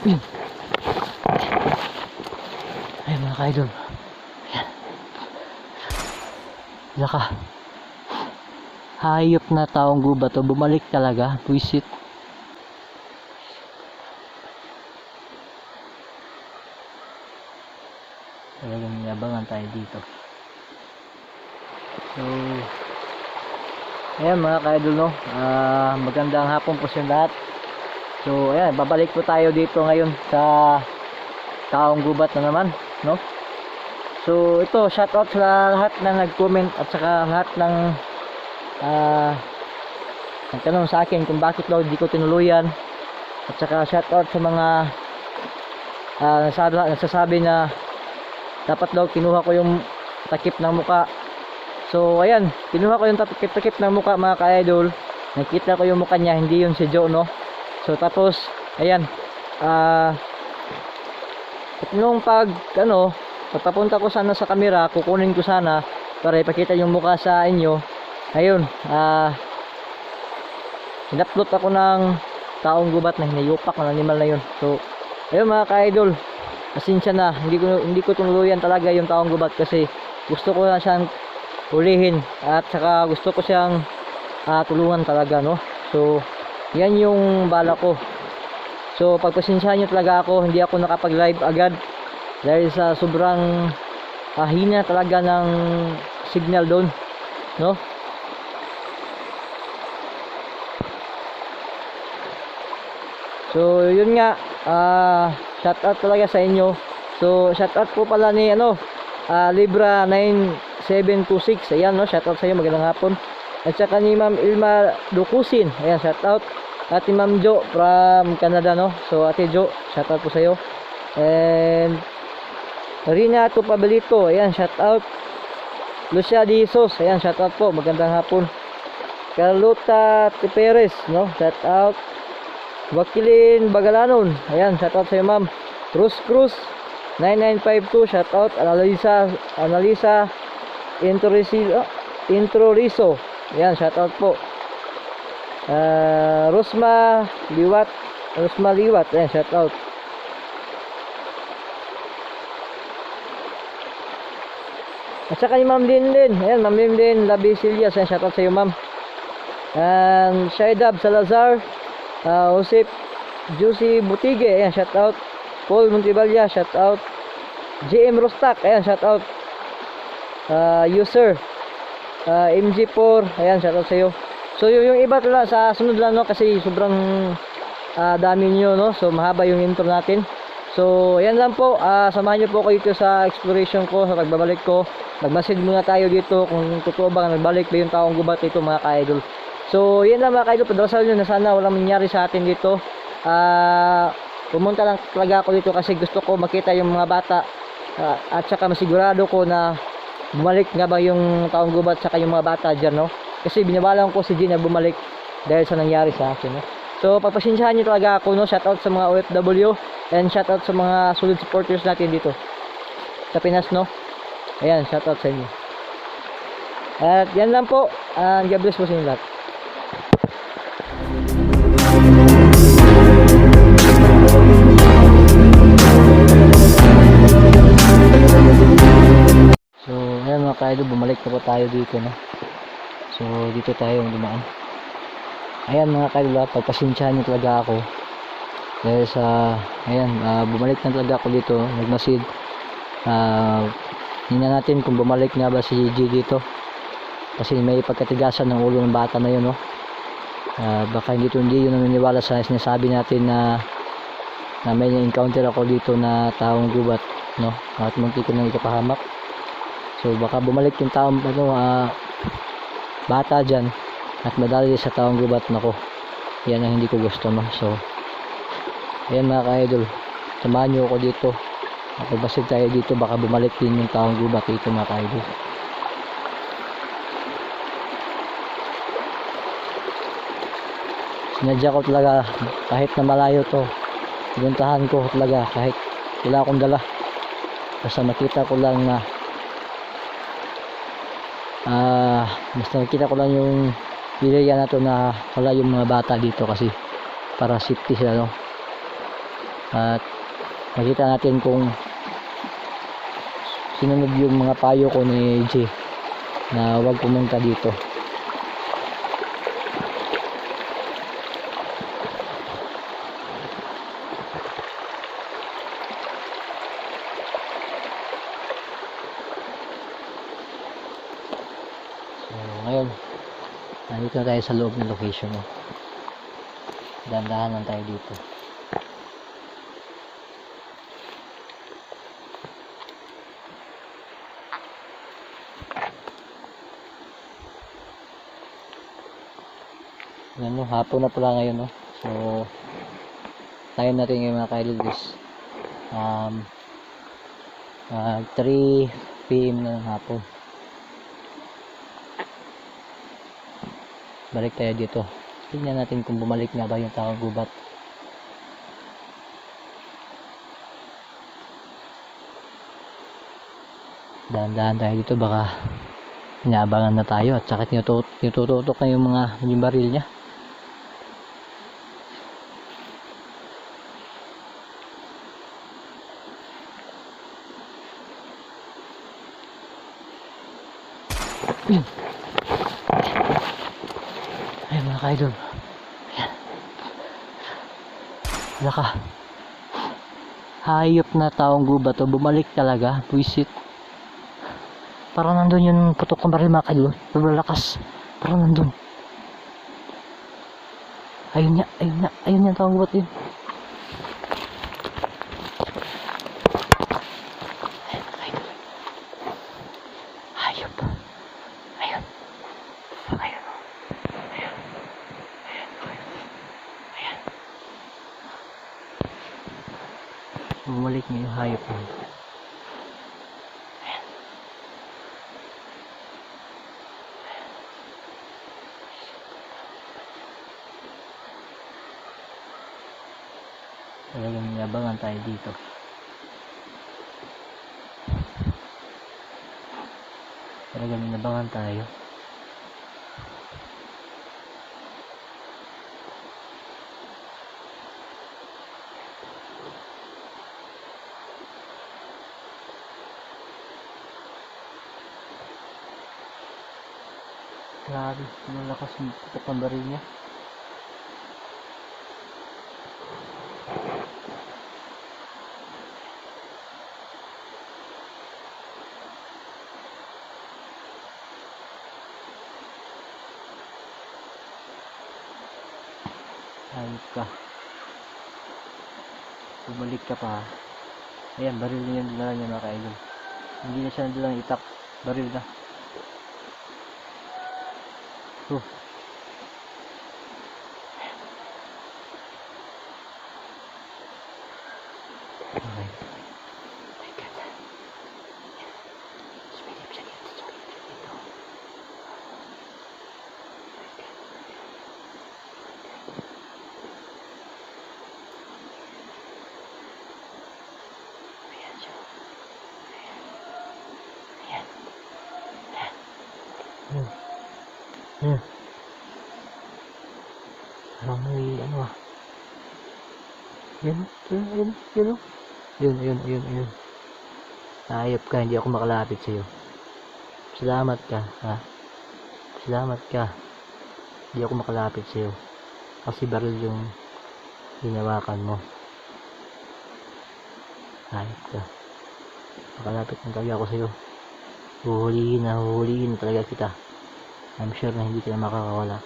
Ay mga ka-idol, saka hayop na taong gubat to, bumalik talaga, puwisit. Talagang yabangan tayo dito. So ayan mga ka-idol, no, magandang hapon po sa lahat. So ayan, babalik po tayo dito ngayon sa taong gubat na naman, no. So ito, shoutout sa lahat na nag-comment at saka lahat ng nagtanong sa akin kung bakit daw di ko tinuluyan, at saka shoutout sa mga nagsasabi na dapat daw kinuha ko yung takip ng muka. So ayan, kinuha ko yung takip ng muka mga ka-idol. Nakita ko yung muka niya, hindi yun si Joe, no. So tapos ayan, nung pagpapunta ko sana sa camera, kukunin ko sana para ipakita yung mukha sa inyo. Ayun, in-upload ako ng taong gubat na hinayupak ng animal na yun. So ayun mga ka-idol, pasensya na, hindi ko tinuluyan talaga yung taong gubat kasi gusto ko na siyang hulihin at saka gusto ko siyang tulungan talaga, no. So yan yung bala ko. So pagpasensyahan nyo talaga ako, hindi ako nakapag-live agad dahil sa sobrang hina talaga ng signal doon, no. So yun nga, shoutout talaga sa inyo. So shoutout po pala ni Libra 9726, ayan, no, shoutout sa iyo, magandang hapon. At saka ni Ma'am Ilma Dukusin, ayan, shoutout. At ni Ma'am Jo from Canada, no. So Ate Jo, shoutout po sa iyo. And Rina Tupabilito, ayan, shoutout. Lucia Dizos, ayan, shoutout po, magandang hapon. Carlota Tiperes, no, shoutout. Wakilin Bagalanon, ayan, shoutout sa iyo ma'am. Cruz 9952, shoutout. Analisa Introriso, ayan, shoutout po. Rosma Liwat, ayan, shoutout. At saka ni Ma'am Linlin, ayan, Ma'am Linlin Labisilia, ayan, shoutout sa iyo ma'am. And Shaidab Salazar, Josep Juicy Butige, ayan, shoutout. Paul Montebalya, shoutout. JM Rostak, ayan, shoutout. User MG4, ayan, shoutout sa iyo. So yung iba lang sa sunod lang, no, kasi sobrang dami niyo, no. So mahaba yung intro natin. So ayan lang po, samahan niyo po ako dito sa exploration ko, sa pagbabalik ko. Magmasid muna tayo dito kung totoo ba nagbalik ba yung taong gubat dito mga ka-idol. So yan lang mga ka-idol, padarasal nyo na sana walang mangyari sa atin dito. Pumunta lang talaga ako dito kasi gusto ko makita yung mga bata, at saka masigurado ko na bumalik nga ba yung taong gubat saka yung mga bata dyan, no. Kasi binabalang ko si Gina bumalik dahil sa nangyari sa akin, no. So pagpasensyahan nyo talaga ako, no. Shoutout sa mga OFW and shoutout sa mga solid supporters natin dito sa Pinas, no. Ayan, shoutout sa inyo. At yan lang po, God bless po sa inyo lahat. So ayan mga ka-idol, bumalik na po tayo dito, no. So dito tayo dumaan. Ayan mga ka-idol, pagpasensyahan nyo talaga ako dahil sa ayan, bumalik na talaga ako dito, nagmasid. Tingnan natin kung bumalik nga ba si G dito kasi may pagkatigasan ng ulo ng bata na yun, no. Baka hindi yun naniniwala sa sinasabi natin na may encounter ako dito na taong gubat, no, at munti ko nang ikapahamak. So baka bumalik yung taong bata dyan at madali sa taong gubat, nako, yan ang hindi ko gusto, no. So ayan mga ka-idol, samahan nyo ako dito at pagbasid tayo dito, baka bumalik din yung taong gubat dito mga ka-idol. Sinadya ko talaga kahit na malayo to, pinuntahan ko talaga kahit wala akong dala, basta makita ko lang na basta nakita ko lang yung area na to na wala yung mga bata dito kasi para safety sila, no. at makita natin kung sinunod yung mga payo ko ni J na huwag pumunta dito. So ngayon nandito na tayo sa loob ng location. Dahan-dahan lang tayo dito. Yan, no, hapon na pala ngayon, no? So time natin ngayon mga kaidol is 3 PM na ng hapon. Balik tayo dito. Tingnan natin kung bumalik nga ba yung taong gubat. Dahan-dahan tayo dito, baka inaabangan na tayo at saka tinututok na yung baril niya. Ay mga kaidol, ayan, naka hayop na taong gubat to, bumalik talaga, buisit. Parang nandun yung putok ng baril mga kaidol, sobrang lakas, parang nandun. Ayun yung taong gubat yun. Ayan mga kaidol, hayop, ayun. Bumalik niya yung hayop mo. Ayan. Talagang nabangan tayo dito. Talagang nabangan tayo. Grabe, malakas yung putok ng baril niya. Hayop ka. Bumalik ka pa. Ayan, baril niya yung dinala niya mga kaidol. Hindi na siya nadalang itak. Baril na. Okay. Parang may ano ah. Yun. Ayop ka, hindi ako makalapit sa'yo. Salamat ka, ha? Salamat ka. Hindi ako makalapit sa'yo. Kasi baril yung hinawakan mo. Ayop ka. Makalapit na talaga ako sa'yo. Huhulihin na talaga kita. I'm sure na hindi ka na makakawala.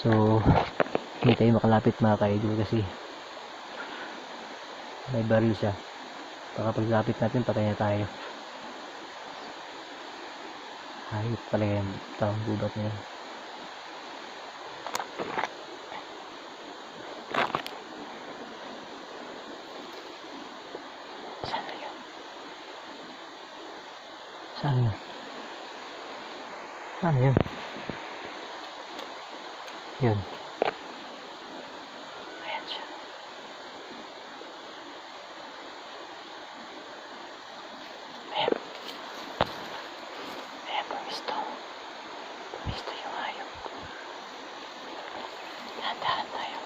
So, hindi tayo makalapit mga kaidol kasi may baril siya. Baka paglapit natin, patay na tayo. Hayop talaga yung taong gubat niya. Saan yun? Yun. Ayan siya. Ayan. Pumisto yung hayop. Dahan-dahan tayo.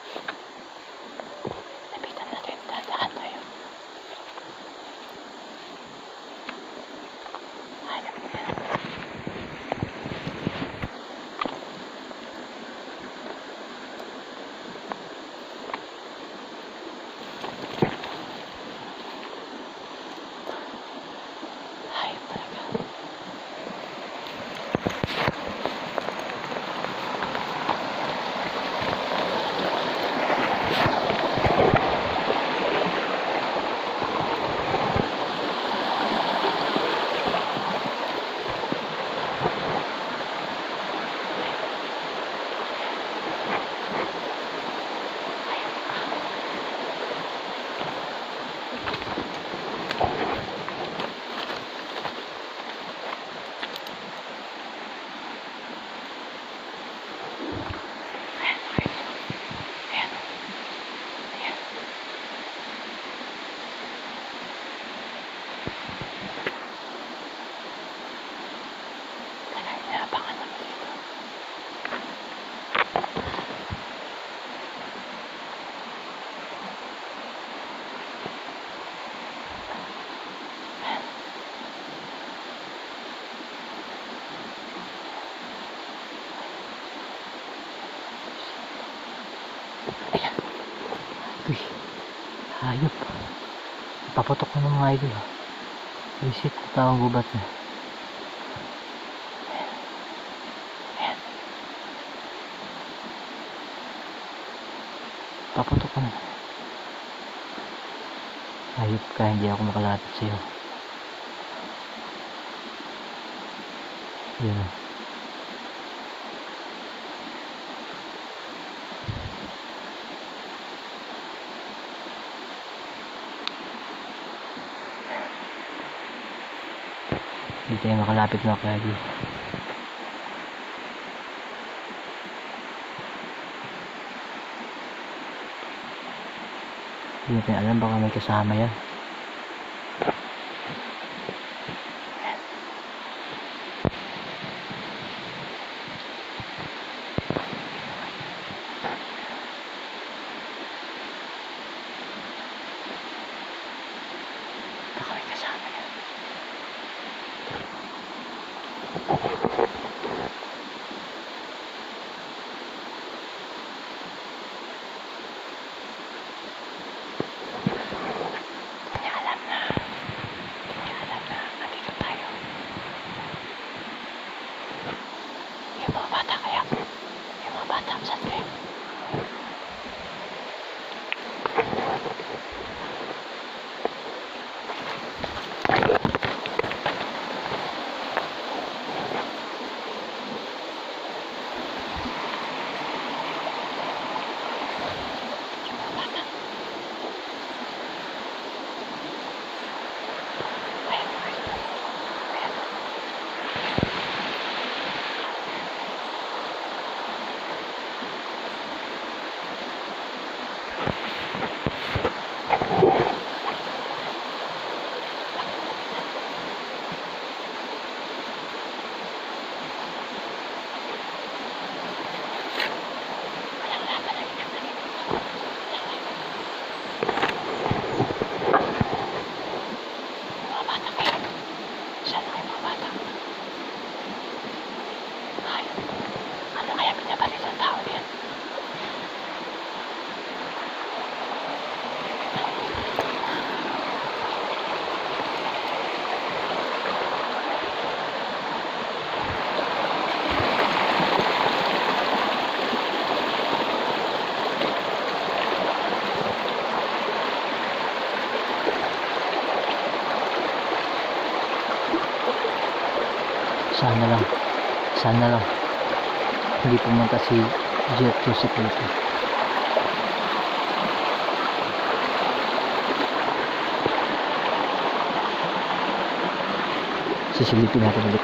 Ayan. Uy, hayop. Paputok na ng mga idol. Visit, tawang gubat na. Ayan. Paputok ka na. Hayop ka, hindi ako makalapit sa'yo. Yan. Hindi tayo makalapit na kaya di. Hindi natin alam, baka may kasama yan. Baka may kasama yan. Sana lang hindi pumunta si Jet Joseph dito. Sisilipin natin ulit.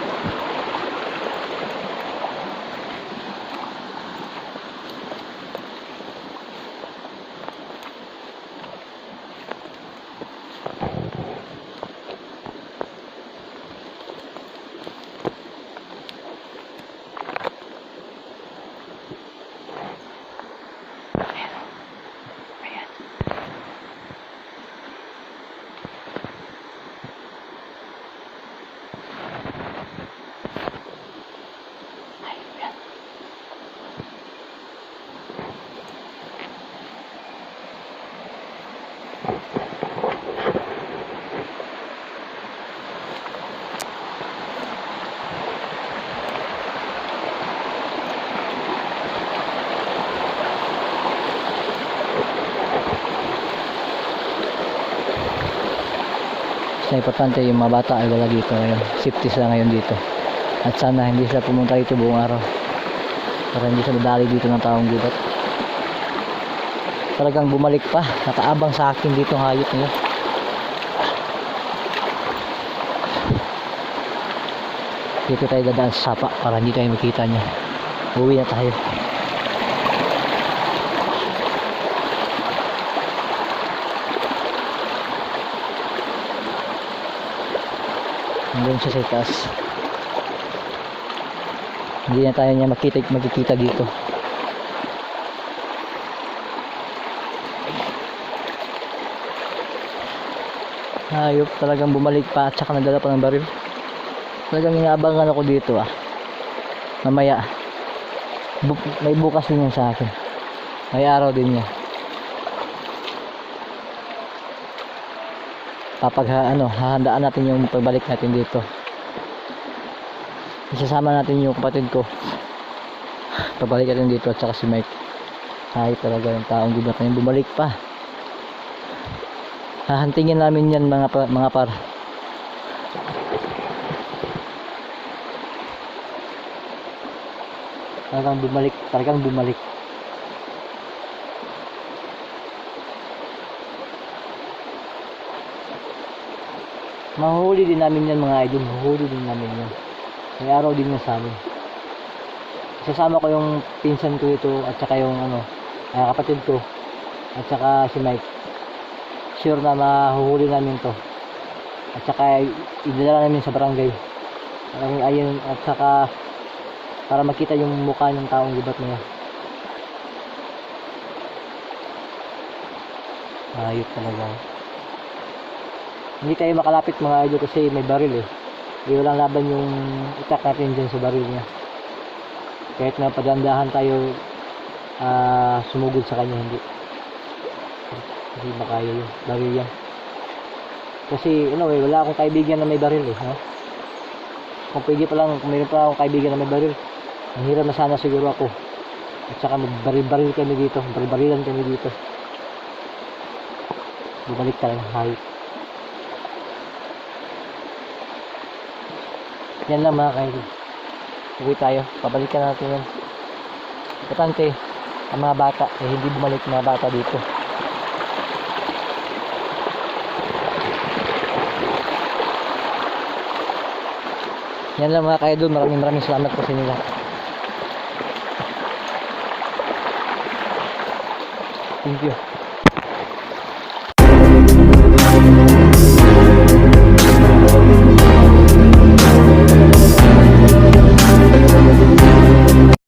Mas importante yung mga bata ay wala dito ngayon. Safety sila ngayon dito. At sana hindi sila pumunta dito buong araw. Para hindi sila dadali dito ng taong gubat. Talagang bumalik pa. Nakaabang sa akin dito ang hayop nila. Dito tayo dadaan sa sapa para hindi tayo makita niya. Uwi na tayo. Hanggang siya sa taas. Hindi na tayo niya makikita dito. Hayop, talagang bumalik pa at saka nagdala pa ng baril. Talagang inaabangan ako dito Mamaya may bukas din yan sa akin. May araw din niya. Hahandaan natin yung pagbalik natin dito. Isasama natin yung kapatid ko. Pagbalik natin dito at saka si Mike. Ay talaga yung taong gubat na yung bumalik pa. Hahantingin namin yan mga par. Talagang bumalik. Mahuhuli din namin yan mga idol, mahuhuli din namin yan. May araw din yan sa amin. Sasama ko yung pinsan ko ito at saka yung kapatid ko at saka si Mike. Sure na mahuhuli namin to. At saka idadala namin sa barangay. Ayun, at saka para makita yung mukha ng taong gubat na yan. Ayos talaga. Hindi tayo makalapit mga idol kasi may baril eh. Walang laban yung itak natin dyan sa baril niya. Kahit na padandahan tayo sumugod sa kanya, hindi makaya yung baril yan. Kasi wala akong kaibigan na may baril eh. No? Kung mayroon pa akong kaibigan na may baril, ang hirap na sana siguro ako. At saka magbaril-barilan kami dito. Bumalik talaga hayop. Yan lang mga kaibigan. Uwi tayo. Pabalikan natin yan. Importante, ang mga bata. Hindi bumalik mga bata dito. Yan lang mga kaidol. Maraming salamat po sa inyo lahat. Thank you.